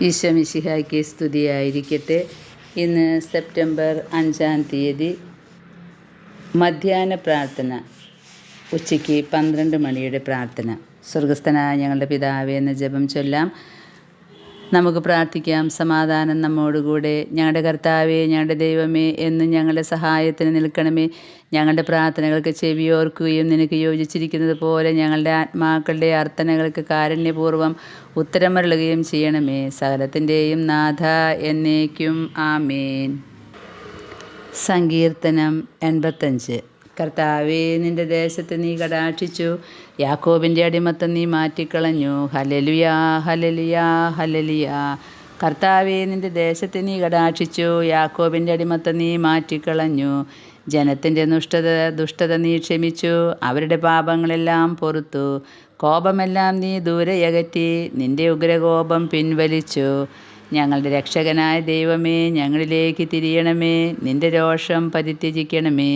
ഈശോ മിശിഹായ്ക്ക് സ്തുതിയായിരിക്കട്ടെ. ഇന്ന് സെപ്റ്റംബർ 5 മധ്യാഹ്ന പ്രാർത്ഥന, ഉച്ചയ്ക്ക് 12 മണിയുടെ പ്രാർത്ഥന. സ്വർഗസ്ഥനായ ഞങ്ങളുടെ പിതാവേ എന്ന ജപം ചൊല്ലാം. നമുക്ക് പ്രാർത്ഥിക്കാം. സമാധാനം നമ്മോടുകൂടെ. ഞങ്ങളുടെ കർത്താവേ, ഞങ്ങളുടെ ദൈവമേ, എന്നും ഞങ്ങളുടെ സഹായത്തിന് നിൽക്കണമേ. ഞങ്ങളുടെ പ്രാർത്ഥനകൾക്ക് ചെവിയോർക്കുകയും നിനക്ക് യോജിച്ചിരിക്കുന്നത് പോലെ ഞങ്ങളുടെ ആത്മാക്കളുടെ അർത്ഥനകൾക്ക് കാരുണ്യപൂർവ്വം ഉത്തരമരുളുകയും ചെയ്യണമേ. സകലത്തിൻ്റെയും നാഥ എന്നേക്കും ആമേൻ. സങ്കീർത്തനം 85. കർത്താവേ, നിൻ്റെ ദേശത്ത് നീ കടാക്ഷിച്ചു, യാക്കോബിൻ്റെ അടിമത്തം നീ മാറ്റിക്കളഞ്ഞു. ഹല്ലേലൂയാ, ഹല്ലേലൂയാ, ഹല്ലേലൂയാ. കർത്താവേ, നിൻ്റെ ദേശത്ത് നീ കടാക്ഷിച്ചു, യാക്കോബിൻ്റെ അടിമത്തം നീ മാറ്റിക്കളഞ്ഞു. ജനത്തിൻ്റെ ദുഷ്ടത നീ ക്ഷമിച്ചു, അവരുടെ പാപങ്ങളെല്ലാം പൊറുത്തു. കോപമെല്ലാം നീ ദൂരെ അകറ്റി, നിൻ്റെ ഉഗ്രകോപം പിൻവലിച്ചു. ഞങ്ങളുടെ രക്ഷകനായ ദൈവമേ, ഞങ്ങളിലേക്ക് തിരിയണമേ. നിൻ്റെ രോഷം പരിത്യജിക്കണമേ.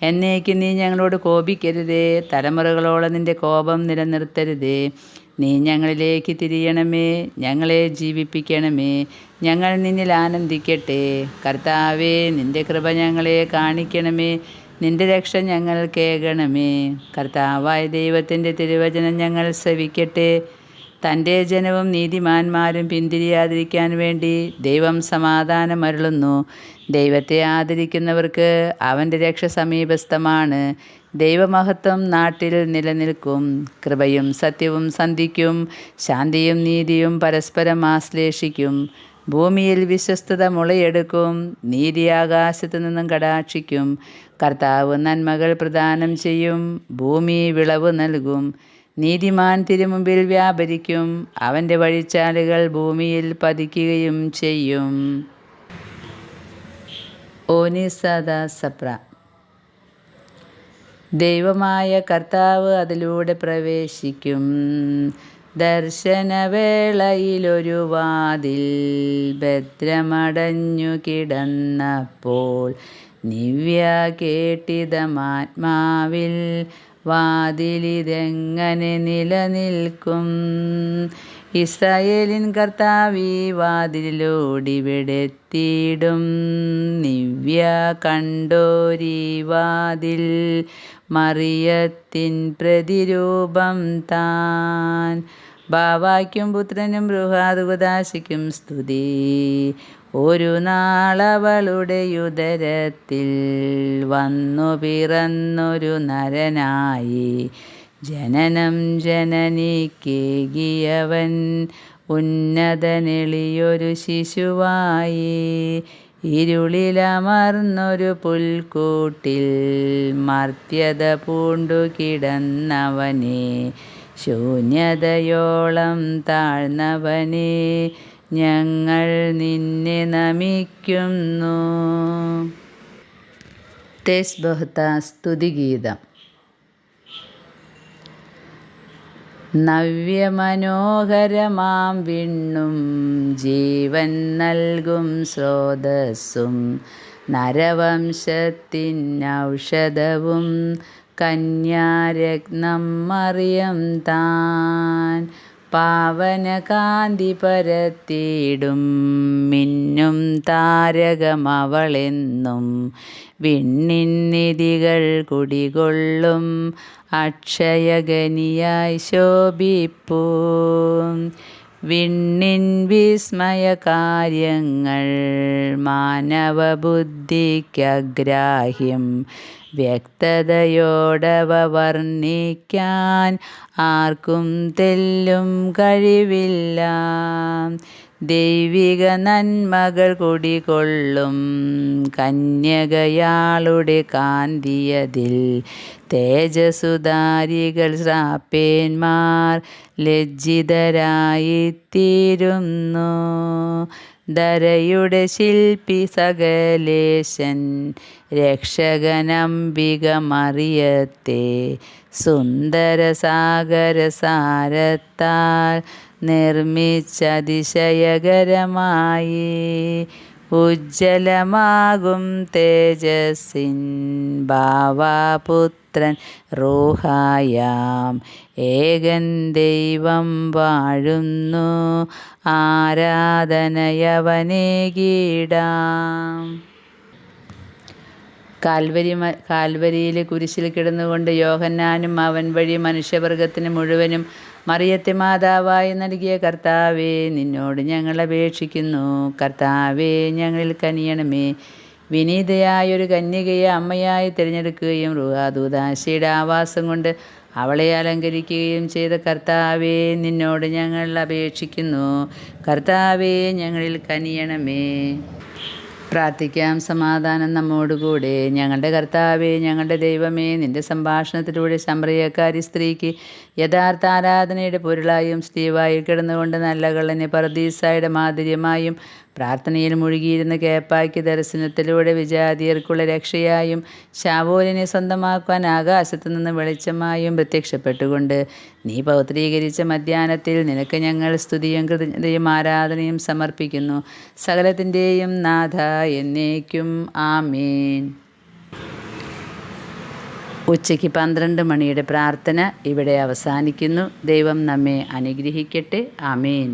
എന്നേക്കും നീ ഞങ്ങളോട് കോപിക്കരുതേ. തലമുറകളോളം നിൻ്റെ കോപം നിലനിർത്തരുതേ. നീ ഞങ്ങളിലേക്ക് തിരിയണമേ, ഞങ്ങളെ ജീവിപ്പിക്കണമേ. ഞങ്ങൾ നിന്നിൽ ആനന്ദിക്കട്ടെ. കർത്താവേ, നിൻ്റെ കൃപ ഞങ്ങളെ കാണിക്കണമേ. നിൻ്റെ രക്ഷ ഞങ്ങൾ കേൾക്കണമേ. കർത്താവായ ദൈവത്തിൻ്റെ തിരുവചനം ഞങ്ങൾ ശ്രവിക്കട്ടെ. തൻ്റെ ജനവും നീതിമാന്മാരും പിന്തിരിയാതിരിക്കാൻ വേണ്ടി ദൈവം സമാധാനം അരുളുന്നു. ദൈവത്തെ ആദരിക്കുന്നവർക്ക് അവൻ്റെ രക്ഷ സമീപസ്ഥമാണ്. ദൈവമഹത്വം നാട്ടിൽ നിലനിൽക്കും. കൃപയും സത്യവും സന്ധിക്കും, ശാന്തിയും നീതിയും പരസ്പരം ആശ്ലേഷിക്കും. ഭൂമിയിൽ വിശ്വസ്തത മുളയെടുക്കും, നീതി ആകാശത്തു നിന്നും കടാക്ഷിക്കും. കർത്താവ് നന്മകൾ പ്രദാനം ചെയ്യും, ഭൂമി വിളവ് നൽകും. നീതിമാൻ തിരുമുമ്പിൽ വ്യാപരിക്കും, അവൻ്റെ വഴിച്ചാലുകൾ ഭൂമിയിൽ പതിക്കുകയും ചെയ്യും. ഓനിസദ സപ്ര. ദൈവമായ കർത്താവ് അതിലൂടെ പ്രവേശിക്കും. ദർശനവേളയിലൊരു വാതിൽ ഭദ്രമടഞ്ഞു കിടന്നപ്പോൾ നിവ്യ കേട്ടിതമാത്മാവിൽ, വാതിലിതെങ്ങനെ നിലനിൽക്കും? ഇസ്രായേലിൻ കർത്താവ് ഈ വാതിലിലൂടിവിടെത്തിയിടും. നിവ്യ കണ്ടോരീ വാതിൽ, മറിയത്തിൻ പ്രതിരൂപം താൻ. ബാവായ്ക്കും പുത്രനും റുഹാദുകുദാശിക്കും സ്തുതി. ഒരു നാളവളുടെ ഉദരത്തിൽ വന്നു പിറന്നൊരു നരനായി. ജനനം ജനനിക്കേകിയവൻ, ഉന്നതനെളിയൊരു ശിശുവായി. ഇരുളിലമർന്നൊരു പുൽക്കൂട്ടിൽ മർത്യത പൂണ്ടു കിടന്നവനെ, ശൂന്യതയോളം താഴ്ന്നവനെ, ഞങ്ങൾ നിന്നെ നമിക്കുന്നു. തെസ്ബഹ്ത സ്തുതിഗീതം. നവ്യമനോഹരമാം വിണ്ണും ജീവൻ നൽകും സ്രോതസ്സും, നരവംശത്തിൻ ഔഷധവും കന്യാരത്നം മറിയം താൻ. പാവനകാന്തി പരത്തിയിടും മിന്നും താരകമവളെന്നും, വിണ്ണിൻ നിധികൾ കുടികൊള്ളും അക്ഷയഗനിയായി ശോഭിപ്പൂ. വിണ്ണിൻ വിസ്മയ കാര്യങ്ങൾ മാനവബുദ്ധിക്കഗ്രാഹ്യം, വ്യക്തതയോടവ വർണ്ണിക്കാൻ ആർക്കും തെല്ലും കഴിവില്ല. ദൈവിക നന്മകൾ കുടികൊള്ളും കന്യകയാളുടെ കാന്തിയതിൽ, തേജസുധാരികൾ ശ്രാപ്പേന്മാർ ലജ്ജിതരായിത്തീരുന്നു. ധരയുടെ ശില്പി സകലേശൻ, രക്ഷകനംബിക മറിയത്തെ, സുന്ദരസാഗരസാരത്താൽ നിർമ്മിച്ചതിശയകരമായി. ഉജ്ജ്വലമാകും തേജസ്സിൻ ഭാവപുത്രൻ റൂഹായാം ഏകൻ ദൈവം വാഴുന്നു ആരാധനയവനേകിടാം. കാൽവരിയിലെ കുരിശിൽ കിടന്നുകൊണ്ട് യോഹന്നാനും അവൻ വഴി മനുഷ്യവർഗത്തിന് മുഴുവനും മറിയത്തെ മാതാവായി നൽകിയ കർത്താവേ, നിന്നോട് ഞങ്ങൾ അപേക്ഷിക്കുന്നു. കർത്താവേ, ഞങ്ങളിൽ കനിയണമേ. വിനീതയായൊരു കന്യകയെ അമ്മയായി തിരഞ്ഞെടുക്കുകയും റുഹാദൂദാശയുടെ ആവാസം കൊണ്ട് അവളെ അലങ്കരിക്കുകയും ചെയ്ത കർത്താവേ, നിന്നോട് ഞങ്ങൾ അപേക്ഷിക്കുന്നു. കർത്താവേ, ഞങ്ങളിൽ കനിയണമേ. പ്രാർത്ഥിക്കാം. സമാധാനം നമ്മോടുകൂടെ. ഞങ്ങളുടെ കർത്താവേ, ഞങ്ങളുടെ ദൈവമേ, നിൻ്റെ സംഭാഷണത്തിലൂടെ ശമറിയക്കാരി സ്ത്രീക്ക് യഥാർത്ഥ ആരാധനയുടെ പൊരുളായും സ്റ്റീവായിൽ കിടന്നുകൊണ്ട് നല്ല കള്ളനെ പർദീസായുടെ മാധുര്യമായും പ്രാർത്ഥനയിൽ മുഴുകിയിരുന്ന കേപ്പായ്ക്ക് ദർശനത്തിലൂടെ വിജാതിയർക്കുള്ള രക്ഷയായും ശാവോലിനെ സ്വന്തമാക്കുവാൻ ആകാശത്തു നിന്ന് വെളിച്ചമായും പ്രത്യക്ഷപ്പെട്ടുകൊണ്ട് നീ പൗത്രീകരിച്ച മധ്യാഹ്നത്തിൽ നിനക്ക് ഞങ്ങൾ സ്തുതിയും കൃതജ്ഞതയും ആരാധനയും സമർപ്പിക്കുന്നു. സകലത്തിൻ്റെയും നാഥ എന്നേക്കും ആമേൻ. ഉച്ചയ്ക്ക് 12 മണിയുടെ പ്രാർത്ഥന ഇവിടെ അവസാനിക്കുന്നു. ദൈവം നമ്മെ അനുഗ്രഹിക്കട്ടെ. ആമേൻ.